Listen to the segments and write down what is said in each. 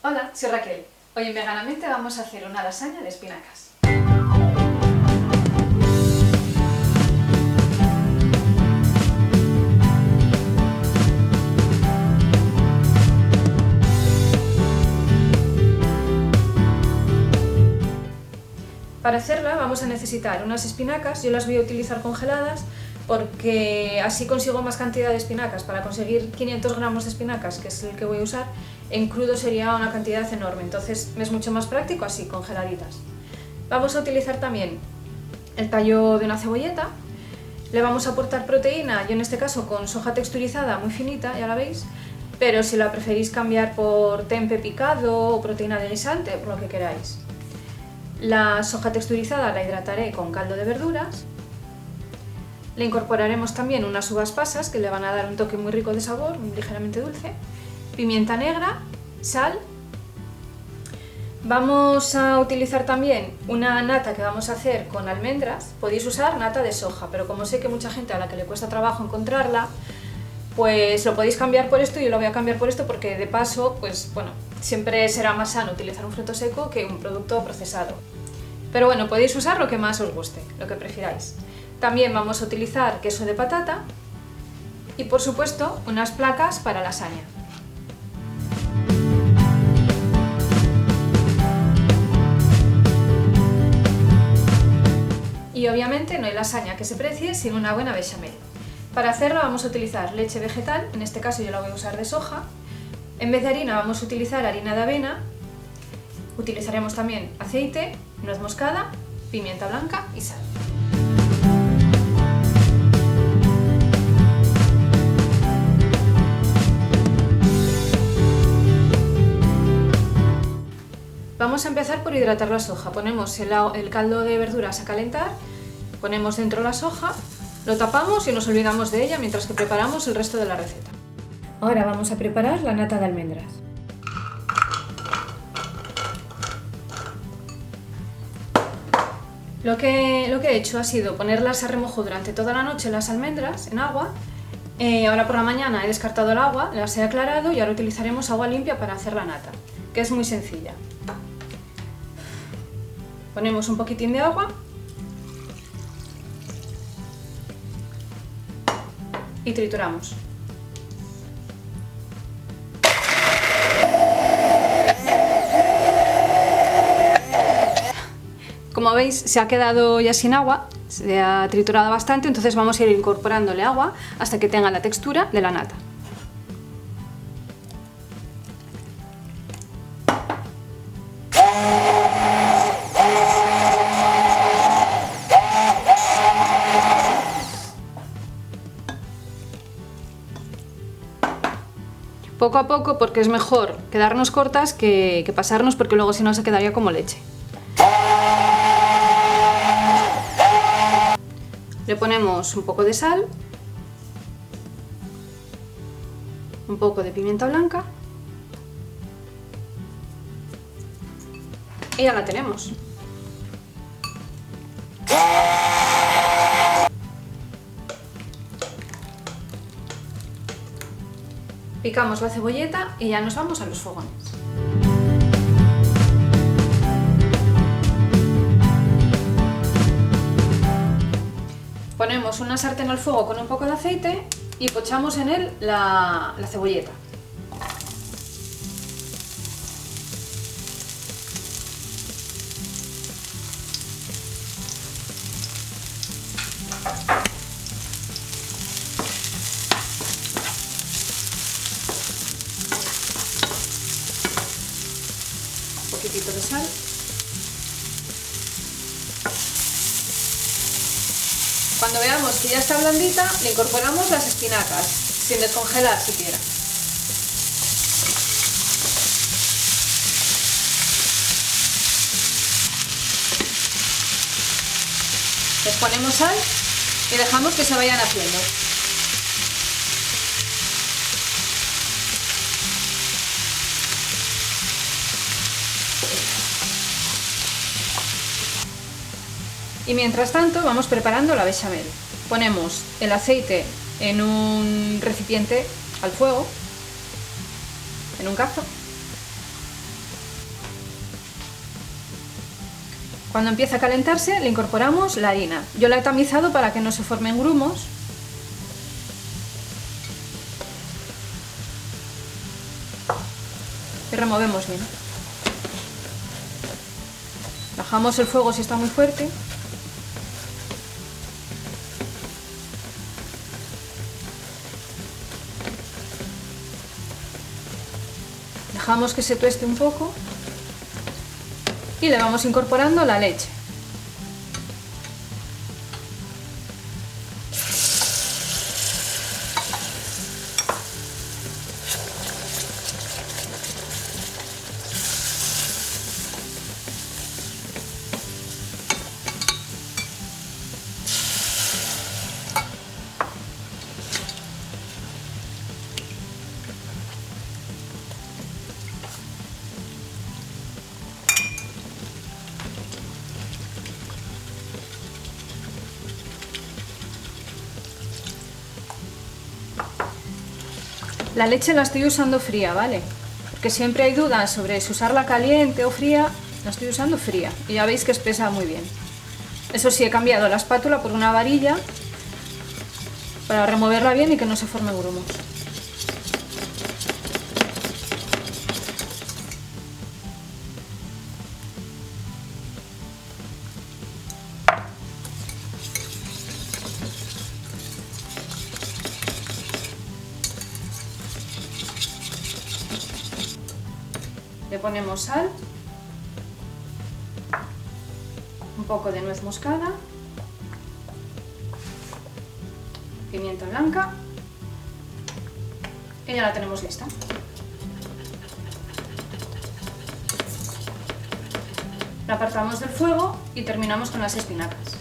Hola, soy Raquel. Hoy en Veganamente vamos a hacer una lasaña de espinacas. Para hacerla vamos a necesitar unas espinacas. Yo las voy a utilizar congeladas porque así consigo más cantidad de espinacas. Para conseguir 500 gramos de espinacas, que es el que voy a usar, en crudo sería una cantidad enorme, entonces es mucho más práctico así, congeladitas. Vamos a utilizar también el tallo de una cebolleta. Le vamos a aportar proteína, yo en este caso con soja texturizada muy finita, ya la veis, pero si la preferís cambiar por tempe picado o proteína de guisante, por lo que queráis. La soja texturizada la hidrataré con caldo de verduras. Le incorporaremos también unas uvas pasas que le van a dar un toque muy rico de sabor, ligeramente dulce, pimienta negra, sal. Vamos a utilizar también una nata que vamos a hacer con almendras. Podéis usar nata de soja, pero como sé que mucha gente a la que le cuesta trabajo encontrarla, pues lo podéis cambiar por esto. Yo lo voy a cambiar por esto porque de paso, pues bueno, siempre será más sano utilizar un fruto seco que un producto procesado. Pero bueno, podéis usar lo que más os guste, lo que prefiráis. También vamos a utilizar queso de patata y por supuesto unas placas para lasaña. Y obviamente no hay lasaña que se precie sin una buena bechamel. Para hacerlo vamos a utilizar leche vegetal, en este caso yo la voy a usar de soja. En vez de harina vamos a utilizar harina de avena. Utilizaremos también aceite, nuez moscada, pimienta blanca y sal. Vamos a empezar por hidratar la soja. Ponemos el caldo de verduras a calentar, ponemos dentro la soja, lo tapamos y nos olvidamos de ella mientras que preparamos el resto de la receta. Ahora vamos a preparar la nata de almendras. Lo que he hecho ha sido ponerlas a remojo durante toda la noche las almendras en agua. Ahora por la mañana he descartado el agua, las he aclarado y ahora utilizaremos agua limpia para hacer la nata, que es muy sencilla. Ponemos un poquitín de agua y trituramos. Como veis, se ha quedado ya sin agua, se ha triturado bastante, entonces vamos a ir incorporándole agua hasta que tenga la textura de la nata. Poco a poco, porque es mejor quedarnos cortas que pasarnos, porque luego si no se quedaría como leche. Le ponemos un poco de sal, un poco de pimienta blanca y ya la tenemos. Picamos la cebolleta y ya nos vamos a los fogones. Ponemos una sartén al fuego con un poco de aceite y pochamos en él la cebolleta. Un poquitito de sal. Cuando veamos que ya está blandita, le incorporamos las espinacas, sin descongelar siquiera. Les ponemos sal y dejamos que se vayan haciendo. Y mientras tanto vamos preparando la bechamel. Ponemos el aceite en un recipiente al fuego, en un cazo. Cuando empieza a calentarse le incorporamos la harina. Yo la he tamizado para que no se formen grumos. Y removemos bien. Bajamos el fuego si está muy fuerte. Dejamos que se tueste un poco y le vamos incorporando la leche. La leche la estoy usando fría, ¿vale? Porque siempre hay dudas sobre si usarla caliente o fría. La estoy usando fría y ya veis que espesa muy bien. Eso sí, he cambiado la espátula por una varilla para removerla bien y que no se formen grumos. Le ponemos sal, un poco de nuez moscada, pimienta blanca y ya la tenemos lista. La apartamos del fuego y terminamos con las espinacas.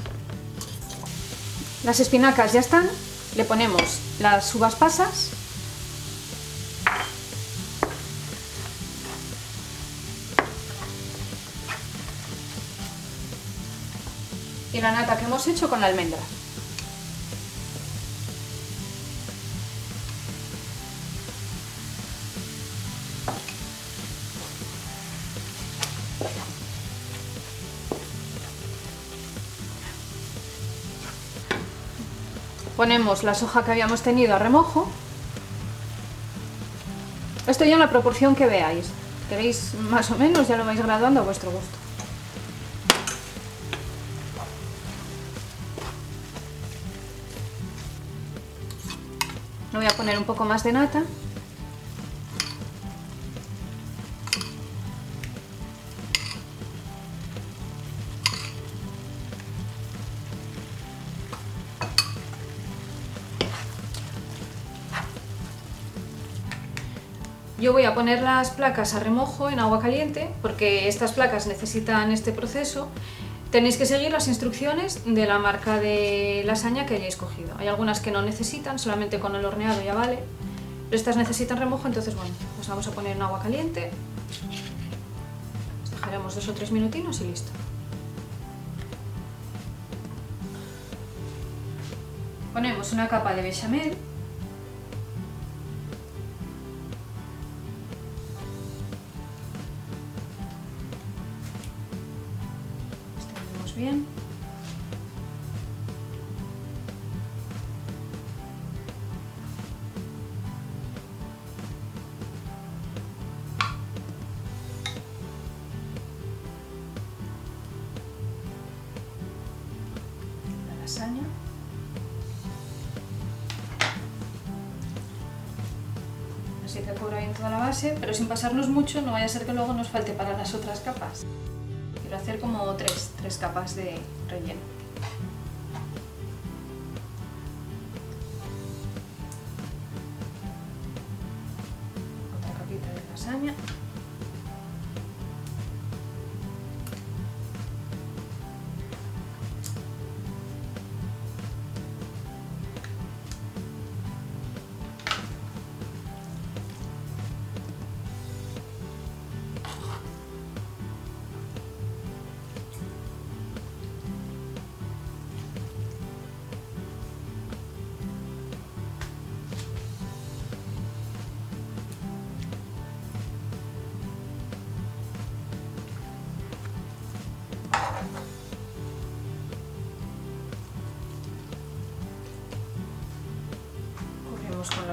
Las espinacas ya están, le ponemos las uvas pasas, y la nata que hemos hecho con la almendra. Ponemos la soja que habíamos tenido a remojo. Esto ya en la proporción que veáis. Queréis más o menos, ya lo vais graduando a vuestro gusto. Le voy a poner un poco más de nata. Yo voy a poner las placas a remojo en agua caliente porque estas placas necesitan este proceso. Tenéis que seguir las instrucciones de la marca de lasaña que hayáis cogido. Hay algunas que no necesitan, solamente con el horneado ya vale. Pero estas necesitan remojo, entonces bueno, las vamos a poner en agua caliente. Las dejaremos 2 o 3 minutinos y listo. Ponemos una capa de bechamel. Extendemos bien. La lasaña. Así que cubra bien toda la base, pero sin pasarnos mucho, no vaya a ser que luego nos falte para las otras capas. Quiero hacer como tres capas de relleno. Otra capita de lasaña.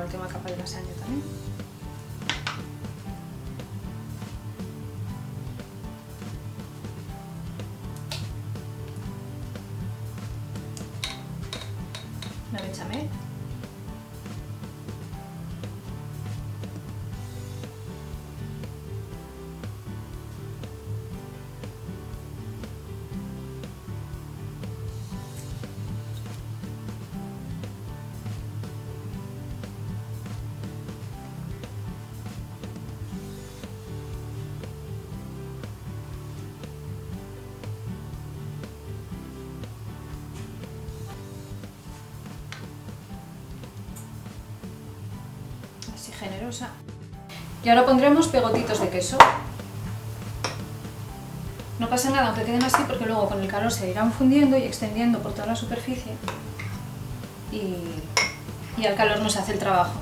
última capa de lasaña también. La bechamel. Así generosa. Y ahora pondremos pegotitos de queso. No pasa nada aunque queden así porque luego con el calor se irán fundiendo y extendiendo por toda la superficie y al calor nos hace el trabajo.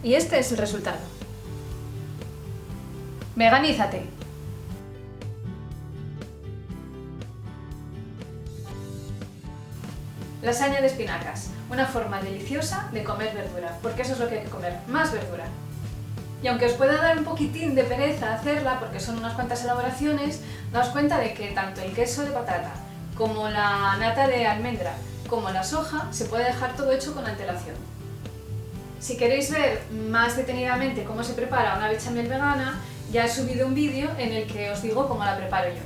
Y este es el resultado. Veganízate. Lasaña de espinacas, una forma deliciosa de comer verdura, porque eso es lo que hay que comer, más verdura. Y aunque os pueda dar un poquitín de pereza hacerla, porque son unas cuantas elaboraciones, daos cuenta de que tanto el queso de patata, como la nata de almendra, como la soja, se puede dejar todo hecho con antelación. Si queréis ver más detenidamente cómo se prepara una bechamel vegana, ya he subido un vídeo en el que os digo cómo la preparo yo.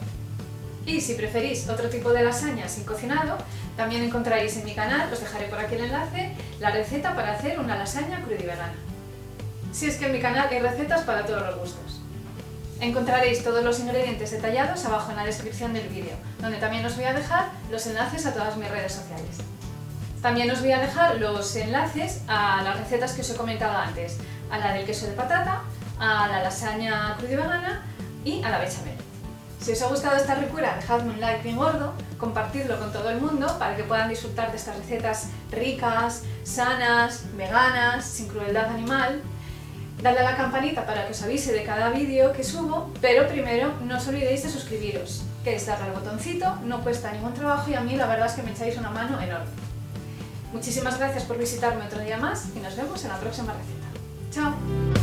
Y si preferís otro tipo de lasaña sin cocinado, también encontraréis en mi canal, os dejaré por aquí el enlace, la receta para hacer una lasaña crudivegana. Si es que en mi canal hay recetas para todos los gustos. Encontraréis todos los ingredientes detallados abajo en la descripción del vídeo, donde también os voy a dejar los enlaces a todas mis redes sociales. También os voy a dejar los enlaces a las recetas que os he comentado antes, a la del queso de patata, a la lasaña crudivegana y a la bechamel. Si os ha gustado esta ricura, dejadme un like bien gordo, compartidlo con todo el mundo para que puedan disfrutar de estas recetas ricas, sanas, veganas, sin crueldad animal. Dadle a la campanita para que os avise de cada vídeo que subo, pero primero no os olvidéis de suscribiros, que es darle al botoncito, no cuesta ningún trabajo y a mí la verdad es que me echáis una mano enorme. Muchísimas gracias por visitarme otro día más y nos vemos en la próxima receta. ¡Chao!